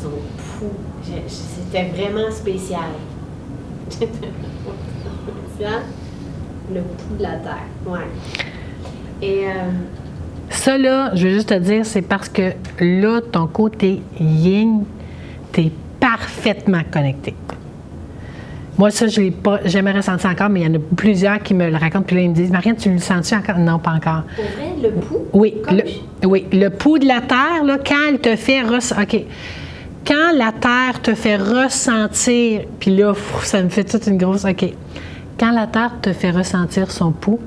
son pouls. C'était vraiment spécial. C'était vraiment spécial. Le pouls de la terre, ouais. Et... ça, là, je veux juste te dire, c'est parce que là, ton côté yin, t'es parfaitement connecté. Moi, ça, je ne l'ai pas jamais ressenti encore, mais il y en a plusieurs qui me le racontent. Puis là, ils me disent, Marianne, tu le sens-tu encore? Non, pas encore. Pour vrai, le pouls? Oui, le pouls de la terre, là, quand elle te fait OK. Quand la terre te fait ressentir, puis là, ça me fait toute une grosse... OK. Quand la terre te fait ressentir son pouls,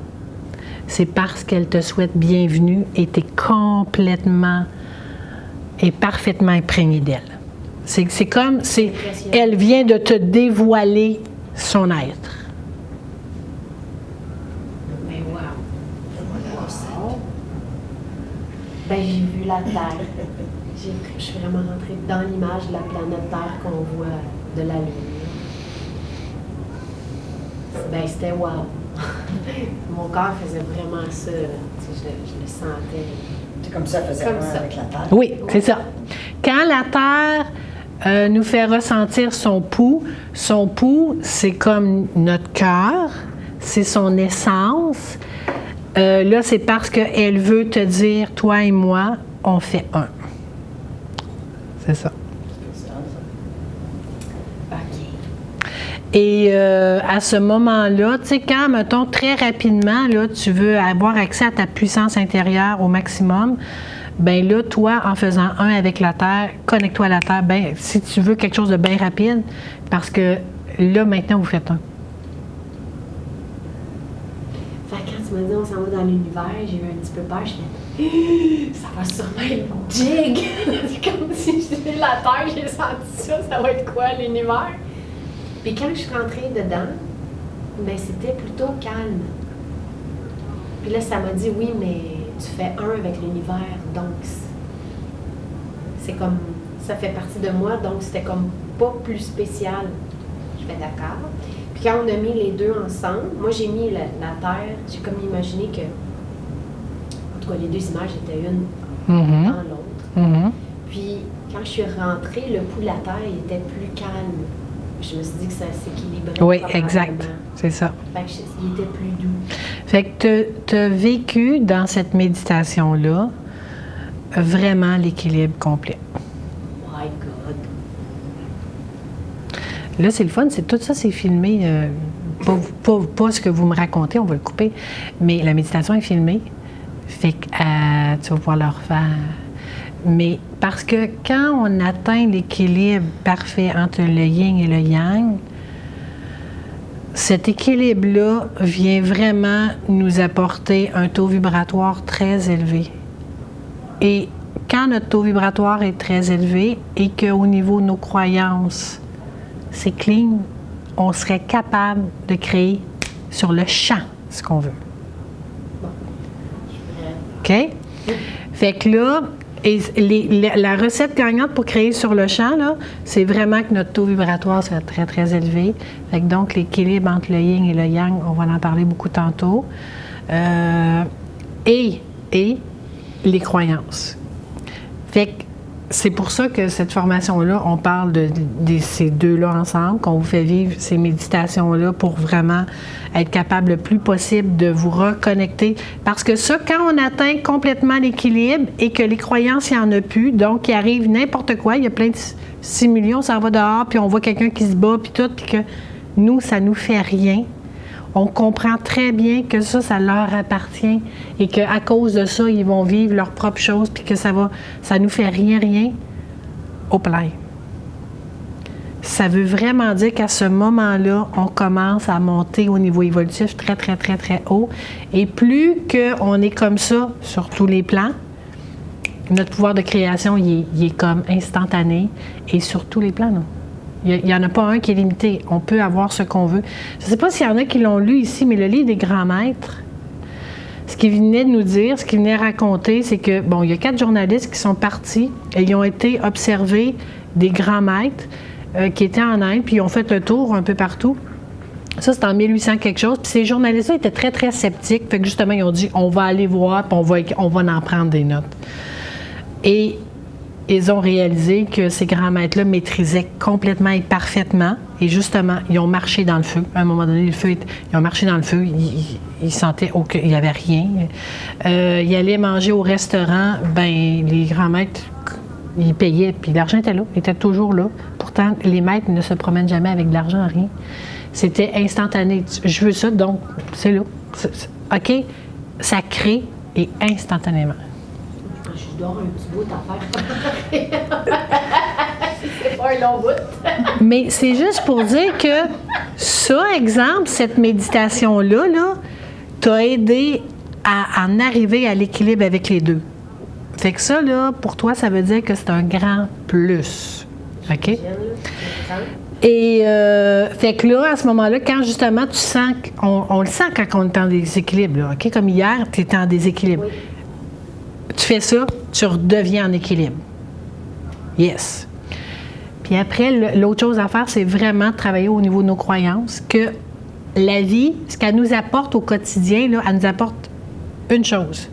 c'est parce qu'elle te souhaite bienvenue et tu es complètement et parfaitement imprégné d'elle. C'est comme, elle vient de te dévoiler son être. Mais wow! Ben, j'ai vu la Terre. Je suis vraiment rentrée dans l'image de la planète Terre qu'on voit de la Lune. Ben, c'était wow! Mon corps faisait vraiment ça. Je le sentais. C'est comme ça, faisait comme ça avec la Terre. Oui, c'est ça. Quand la Terre nous fait ressentir son pouls, c'est comme notre cœur, c'est son essence. Là, c'est parce qu'elle veut te dire, toi et moi, on fait un. C'est ça. Et à ce moment-là, tu sais, quand, mettons, très rapidement, là, tu veux avoir accès à ta puissance intérieure au maximum, bien là, toi, en faisant un avec la Terre, connecte-toi à la Terre, bien, si tu veux quelque chose de bien rapide, parce que là, maintenant, vous faites un. Fait que quand tu m'as dit on s'en va dans l'univers, j'ai eu un petit peu peur, je me ça va sûrement être jig! C'est comme si j'étais la Terre, j'ai senti ça va être quoi l'univers? Puis quand je suis rentrée dedans, ben c'était plutôt calme. Puis là, ça m'a dit, oui, mais tu fais un avec l'univers, donc c'est comme, ça fait partie de moi, donc c'était comme pas plus spécial. Je fais d'accord. Puis quand on a mis les deux ensemble, moi j'ai mis la Terre, j'ai comme imaginé que, en tout cas, les deux images étaient une dans l'autre. Puis quand je suis rentrée, le pouls de la Terre il était plus calme. Je me suis dit que ça s'équilibrait. Oui, exact. C'est ça. Fait que il était plus doux. Fait que tu as vécu dans cette méditation-là vraiment l'équilibre complet. My God! Là, c'est le fun. Tout ça, c'est filmé. Pas ce que vous me racontez, on va le couper, mais la méditation est filmée. Fait que tu vas pouvoir le refaire. Mais parce que quand on atteint l'équilibre parfait entre le yin et le yang, cet équilibre-là vient vraiment nous apporter un taux vibratoire très élevé. Et quand notre taux vibratoire est très élevé et qu'au niveau de nos croyances, c'est clean, on serait capable de créer sur le champ ce qu'on veut. OK? Fait que là, et la recette gagnante pour créer sur le champ, là, c'est vraiment que notre taux vibratoire soit très, très élevé. Fait que donc, l'équilibre entre le yin et le yang, on va en parler beaucoup tantôt. Et les croyances. Fait que c'est pour ça que cette formation-là, on parle de ces deux-là ensemble, qu'on vous fait vivre ces méditations-là pour vraiment être capable le plus possible de vous reconnecter. Parce que ça, quand on atteint complètement l'équilibre et que les croyances, il n'y en a plus, donc il arrive n'importe quoi, il y a plein de stimuli, on s'en va dehors, puis on voit quelqu'un qui se bat, puis tout, puis que nous, ça ne nous fait rien. On comprend très bien que ça leur appartient et qu'à cause de ça, ils vont vivre leurs propres choses puis que ça nous fait rien au plein. Ça veut vraiment dire qu'à ce moment-là, on commence à monter au niveau évolutif très, très, très, très haut. Et plus qu'on est comme ça sur tous les plans, notre pouvoir de création, il est comme instantané et sur tous les plans, non? Il n'y en a pas un qui est limité. On peut avoir ce qu'on veut. Je ne sais pas s'il y en a qui l'ont lu ici, mais le livre des grands maîtres, ce qu'il venait de nous dire, ce qu'il venait raconter, c'est que, bon, il y a 4 journalistes qui sont partis et ils ont été observer des grands maîtres qui étaient en Inde, puis ils ont fait le tour un peu partout. Ça, c'était en 1800 quelque chose. Puis ces journalistes-là étaient très, très sceptiques. Fait que justement, ils ont dit, on va aller voir, puis on va en prendre des notes. Et ils ont réalisé que ces grands maîtres-là maîtrisaient complètement et parfaitement. Et justement, ils ont marché dans le feu. À un moment donné, ils ont marché dans le feu. Ils sentaient qu'il n'y avait rien. Ils allaient manger au restaurant. Ben, les grands maîtres, ils payaient. Puis l'argent était là. Il était toujours là. Pourtant, les maîtres ne se promènent jamais avec de l'argent, rien. C'était instantané. Je veux ça, donc c'est là. OK? Ça crée et instantanément. Je dors un petit bout à faire. C'est pas un long bout. Mais c'est juste pour dire que ça, exemple, cette méditation-là, là, t'a aidé à en arriver à l'équilibre avec les deux. Fait que ça, là, pour toi, ça veut dire que c'est un grand plus. OK? Et fait que là, à ce moment-là, quand justement tu sens on le sent quand on est en déséquilibre, là, OK? Comme hier, tu étais en déséquilibre. Oui. Tu fais ça, tu redeviens en équilibre. Yes. Puis après, l'autre chose à faire, c'est vraiment de travailler au niveau de nos croyances, que la vie, ce qu'elle nous apporte au quotidien, là, elle nous apporte une chose,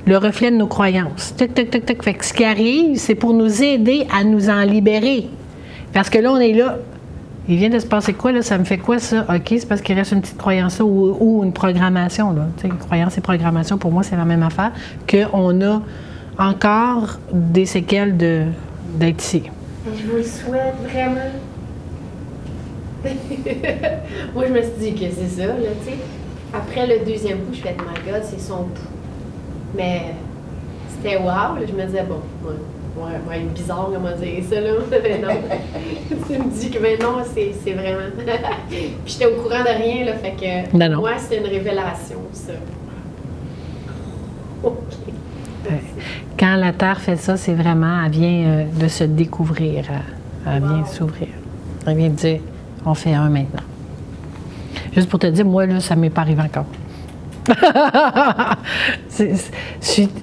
le reflet de nos croyances. Tic, tic, tic, tic. Fait que ce qui arrive, c'est pour nous aider à nous en libérer. Parce que là, on est là. Il vient de se passer quoi, là? Ça me fait quoi, ça? OK, c'est parce qu'il reste une petite croyance là, ou une programmation, là. Tu sais, croyance et programmation, pour moi, c'est la même affaire, qu'on a encore des séquelles d'être ici. Je vous le souhaite vraiment. Moi, je me suis dit que c'est ça, là, tu sais. Après le deuxième coup, je fais « My God, c'est son pouls ». Mais c'était wow, là, je me disais « Bon, ouais, bizarre comment dire ça, là. » Mais non. Tu me dis que ben non, c'est vraiment... Puis j'étais au courant de rien, là, fait que non. Moi, c'est une révélation, ça. OK. Quand la Terre fait ça, c'est vraiment, elle vient de se découvrir, elle vient de s'ouvrir. Elle vient de dire, on fait un maintenant. Juste pour te dire, moi, là, ça ne m'est pas arrivé encore. Je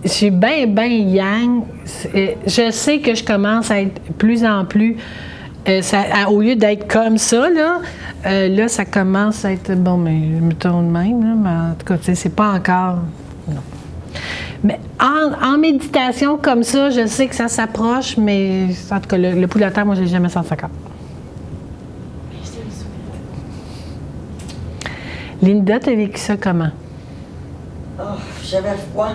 suis bien yang. Je sais que je commence à être plus en plus... au lieu d'être comme ça, là, ça commence à être... Bon, mais je me tourne de même, là, mais en tout cas, tu sais, c'est pas encore... Non. Mais en méditation comme ça, je sais que ça s'approche, mais en tout cas, le pouls de la terre, moi, je l'ai jamais senti encore. Linda, t'as vécu ça comment? Oh, j'avais froid.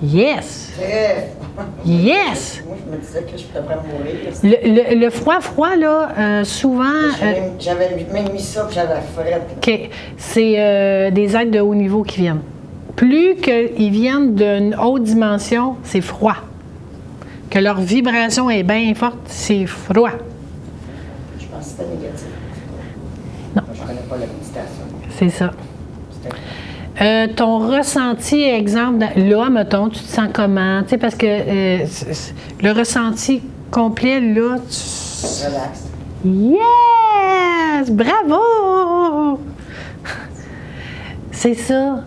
Yes! Très froid. Yes! Moi, je me disais que je devrais mourir. Le froid, là, souvent... J'avais même mis ça, puis j'avais fret. OK. C'est des êtres de haut niveau qui viennent. Plus qu'ils viennent d'une haute dimension, c'est froid. Que leur vibration est bien forte, c'est froid. Je pense que c'était négatif. Non. Je ne connais pas la méditation. C'est ça. Ton ressenti, exemple, là, mettons, tu te sens comment? Tu sais, parce que le ressenti complet, là, tu... Relax. Yes! Bravo! C'est ça.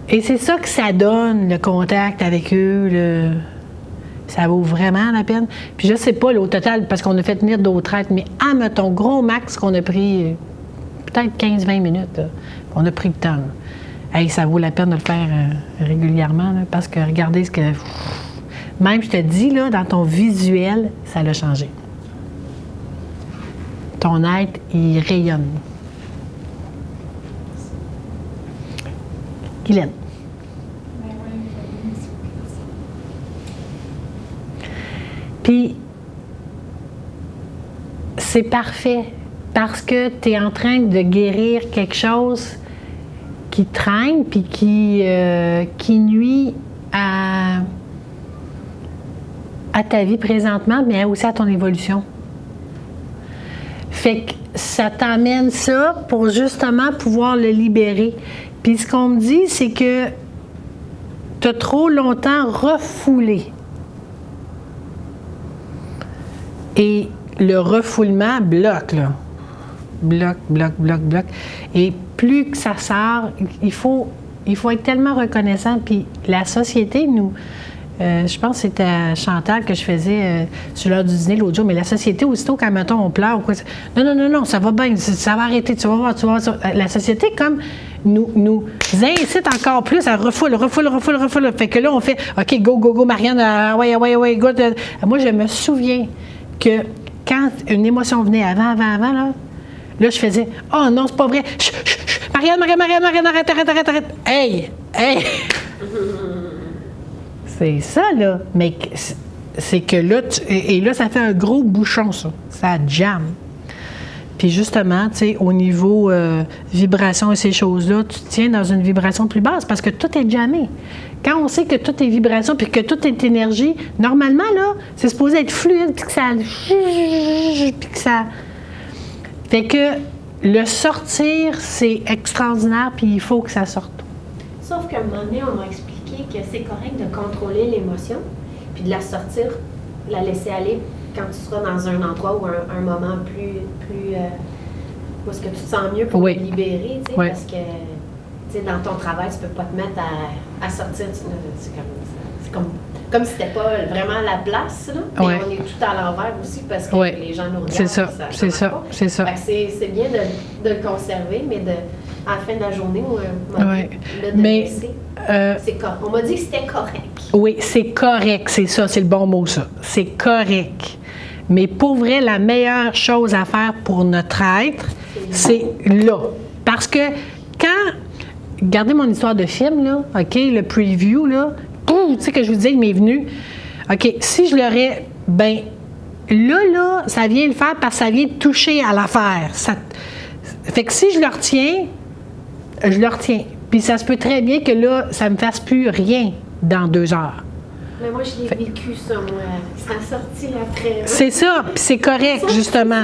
Et c'est ça que ça donne, le contact avec eux. Ça vaut vraiment la peine. Puis je sais pas, là, au total, parce qu'on a fait venir d'autres êtres, mais mettons, gros max qu'on a pris peut-être 15-20 minutes. Là. On a pris le temps. Là. Hey, ça vaut la peine de le faire régulièrement, là, parce que regardez ce que... Même, je te dis, là, dans ton visuel, ça l'a changé. Ton être, il rayonne. Guylaine. Puis, c'est parfait parce que tu es en train de guérir quelque chose qui traîne puis qui nuit à ta vie présentement, mais aussi à ton évolution. Fait que ça t'amène ça pour justement pouvoir le libérer. Puis ce qu'on me dit, c'est que tu as trop longtemps refoulé. Et le refoulement bloque, là. Bloque. Et plus que ça sort, il faut être tellement reconnaissant. Puis la société, nous... je pense que c'était à Chantal que je faisais sur l'heure du dîner l'autre jour, mais la société, aussitôt quand, mettons, on pleure ou quoi... Non, ça va bien, ça va arrêter, tu vas voir. La société, comme nous incite encore plus à refoule. Fait que là, on fait OK, go, Marianne, ouais, go. Moi, je me souviens que quand une émotion venait avant, là, je faisais oh non, c'est pas vrai. Chut, Marianne, arrête. Hey! C'est ça, là. Mais c'est que là, et là, ça fait un gros bouchon, ça. Ça jamme. Puis justement, tu sais, au niveau vibration et ces choses-là, tu te tiens dans une vibration plus basse parce que tout est jammé. Quand on sait que tout est vibration puis que tout est énergie, normalement, là, c'est supposé être fluide puis que ça... Puis que ça... Fait que le sortir, c'est extraordinaire puis il faut que ça sorte. Sauf qu'à un moment donné, on m'a expliqué que c'est correct de contrôler l'émotion puis de la sortir, la laisser aller quand tu seras dans un endroit ou un moment plus où est-ce que tu te sens mieux pour te libérer, tu sais, parce que tu sais, dans ton travail, tu peux pas te mettre à sortir. C'est comme si c'était pas vraiment la place, là. Mais on est tout à l'envers aussi parce que les gens nous regardent. C'est ça. Fait que c'est bien de le conserver, mais à la fin de la journée, de laisser. On m'a dit que c'était correct. Oui, c'est correct, c'est ça, c'est le bon mot, ça. C'est correct. Mais pour vrai, la meilleure chose à faire pour notre être, c'est là. Parce que quand... Regardez mon histoire de film, là, OK, le preview, là, tu sais que je vous disais, il m'est venu. OK, si je l'aurais... Ben là, ça vient le faire parce que ça vient toucher à l'affaire. Fait que si je le retiens, je le retiens. Puis ça se peut très bien que là, ça me fasse plus rien dans 2 heures. Mais moi, je l'ai vécu, ça, moi. Ça a sorti après. C'est ça, puis c'est correct, justement.